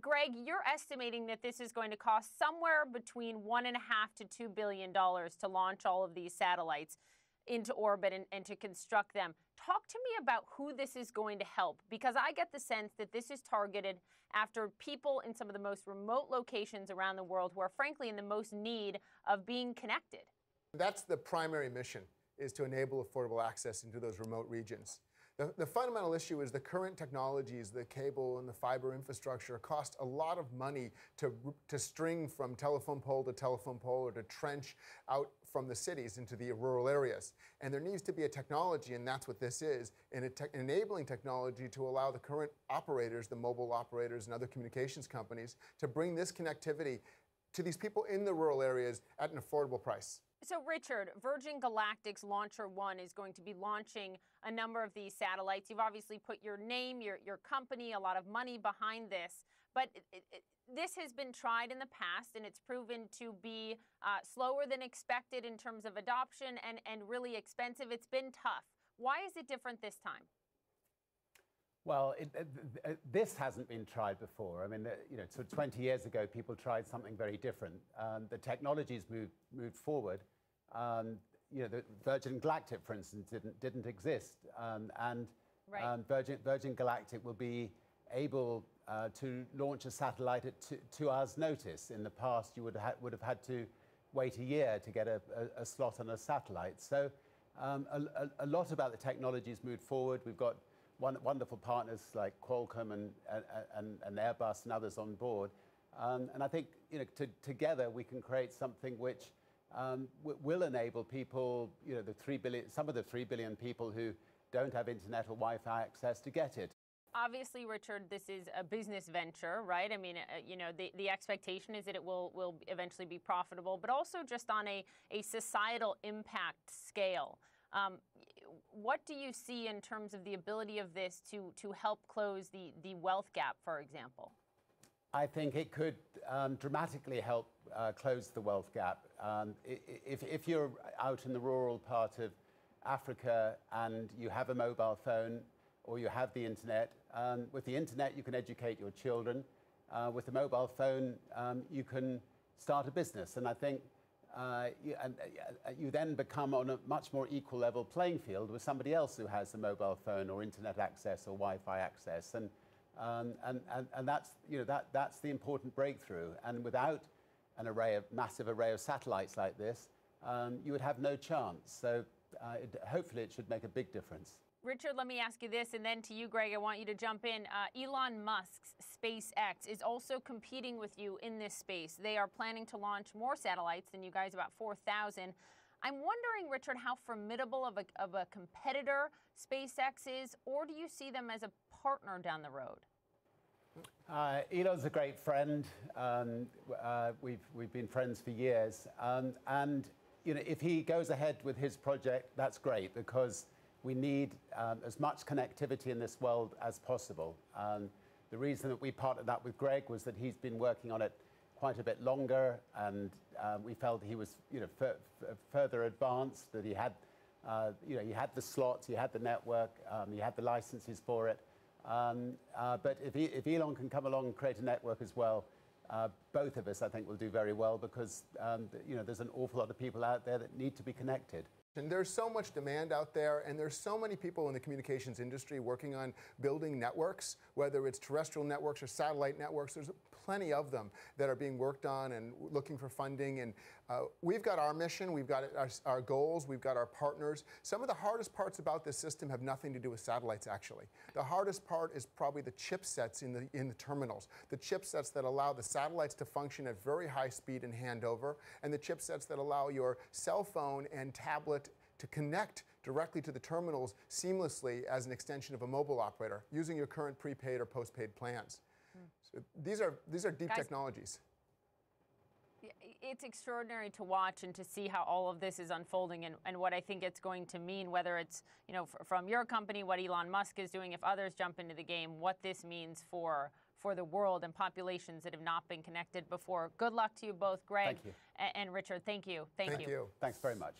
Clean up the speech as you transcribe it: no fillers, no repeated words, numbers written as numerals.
Greg, you're estimating that this is going to cost somewhere between $1.5 to $2 billion to launch all of these satellites into orbit and to construct them. Talk to me about who this is going to help, because I get the sense that this is targeted after people in some of the most remote locations around the world who are frankly in the most need of being connected. That's the primary mission, is to enable affordable access into those remote regions. The fundamental issue is the current technologies, the cable and the fiber infrastructure, cost a lot of money to string from telephone pole to telephone pole or to trench out from the cities into the rural areas. And there needs to be a technology, and that's what this is, an enabling technology to allow the current operators, the mobile operators and other communications companies, to bring this connectivity to these people in the rural areas at an affordable price. So, Richard, Virgin Galactic's LauncherOne is going to be launching a number of these satellites. You've obviously put your name, your company, a lot of money behind this. But this has been tried in the past, and it's proven to be slower than expected in terms of adoption and really expensive. It's been tough. Why is it different this time? Well, this hasn't been tried before. I mean, so 20 years ago, people tried something very different. The technologies moved forward. The Virgin Galactic, for instance, didn't exist, right. Virgin Galactic will be able to launch a satellite at 2 hours' notice. In the past, you would have had to wait a year to get a slot on a satellite. So a lot about the technologies moved forward. We've got wonderful partners like Qualcomm and Airbus and others on board. And I think together we can create something which will enable people, some of the 3 billion people who don't have internet or Wi-Fi access to get it. Obviously, Richard, this is a business venture, right? I mean, the expectation is that it will eventually be profitable, but also just on a societal impact scale. What do you see in terms of the ability of this to help close the wealth gap, for example? I think it could dramatically help close the wealth gap. If you're out in the rural part of Africa and you have a mobile phone or you have the internet, with the internet you can educate your children. With the mobile phone you can start a business. And I think you then become on a much more equal level playing field with somebody else who has a mobile phone or internet access or Wi-Fi access. And that's, that's the important breakthrough. And without a massive array of satellites like this, you would have no chance. So hopefully it should make a big difference. Richard, let me ask you this, and then to you, Greg, I want you to jump in. Elon Musk's SpaceX is also competing with you in this space. They are planning to launch more satellites than you guys, about 4,000. I'm wondering, Richard, how formidable of a competitor SpaceX is, or do you see them as a partner down the road? Elon's a great friend. We've been friends for years. And if he goes ahead with his project, that's great, because we need as much connectivity in this world as possible. The reason that we partnered up with Greg was that he's been working on it quite a bit longer, and we felt he was further advanced, that he had he had the slots, he had the network, he had the licenses for it. But if Elon can come along and create a network as well, both of us, I think, will do very well, because there's an awful lot of people out there that need to be connected. And there's so much demand out there, and there's so many people in the communications industry working on building networks, whether it's terrestrial networks or satellite networks. There's plenty of them that are being worked on and looking for funding. And we've got our mission, we've got our goals, we've got our partners. Some of the hardest parts about this system have nothing to do with satellites, actually. The hardest part is probably the chipsets in the terminals, the chipsets that allow the satellites to function at very high speed and handover, and the chipsets that allow your cell phone and tablet to connect directly to the terminals seamlessly as an extension of a mobile operator using your current prepaid or postpaid plans. So these are deep technologies. It's extraordinary to watch and to see how all of this is unfolding, and what I think it's going to mean, whether it's from your company, what Elon Musk is doing, if others jump into the game, what this means for the world and populations that have not been connected before. Good luck to you both, Greg and Richard. Thank you. Thank you. Thanks very much.